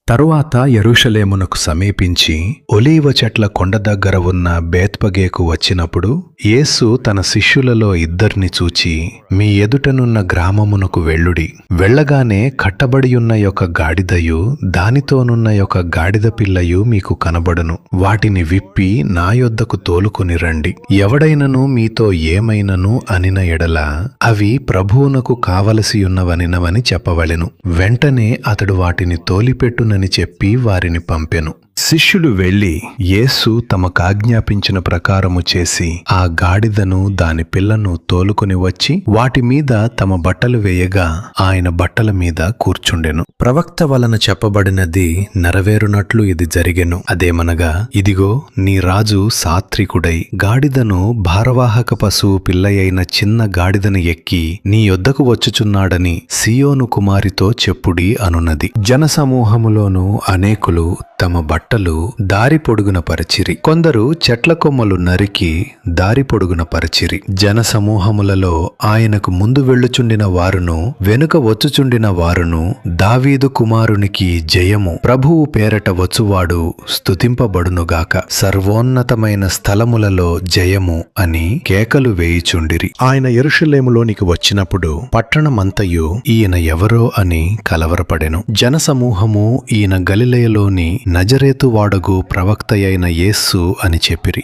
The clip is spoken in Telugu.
తరువాత యెరూషలేమునకు సమీపించి ఒలీవ చెట్ల కొండ దగ్గర ఉన్న బేత్పగేకు వచ్చినప్పుడు యేసు తన శిష్యులలో ఇద్దరిని చూచి, మీ ఎదుటనున్న గ్రామమునకు వెళ్ళుడి. వెళ్ళగానే కట్టబడియున్న యొక్క గాడిదయు దానితోనున్న యొక్క గాడిద పిల్లయు మీకు కనబడును. వాటిని విప్పి నా యొద్దకు తోలుకొని రండి. ఎవడైనను మీతో ఏమైనను అనిన ఎడల అవి ప్రభువునకు కావలసియున్నవనినవని చెప్పవలెను. వెంటనే అతడు వాటిని తోలిపెట్టునని చెప్పి వారిని పంపెను. శిష్యులు వెళ్లి యేసు తమకాజ్ఞాపించిన ప్రకారము చేసి ఆ గాడిదను దాని పిల్లను తోలుకొని వచ్చి వాటి మీద తమ బట్టలు వేయగా ఆయన బట్టల మీద కూర్చుండెను. ప్రవక్త వలన చెప్పబడినది నెరవేరునట్లు ఇది జరిగెను. అదేమనగా, ఇదిగో నీ రాజు సాత్రికుడై గాడిదను భారవాహక పశువు పిల్లయైన చిన్న గాడిదను ఎక్కి నీ యొద్దకు వచ్చుచున్నాడని సియోను కుమారితో చెప్పుడి అనున్నది. జనసమూహములోను అనేకులు తమ బట్టలు దారి పొడుగున పరిచిరి. కొందరు చెట్ల కొమ్మలు నరికి దారి పొడుగున పరిచిరి. జనసమూహములలో ఆయనకు ముందు వెళ్ళుచుండిన వారును వెనుక వచ్చుచుండిన వారును, దావీదు కుమారునికి జయము, ప్రభువు పేరట వచ్చువాడు స్తుతింపబడునుగాక, సర్వోన్నతమైన స్థలములలో జయము అని కేకలు వేయుచుండిరి. ఆయన యెరూషలేములోనికి వచ్చినప్పుడు పట్టణమంతయు ఈయన ఎవరో అని కలవరపడెను. జనసమూహము ఈయన గలిలయలోని నజరేతు వాడగు ప్రవక్తయైన యేసు అని చెప్పిరి.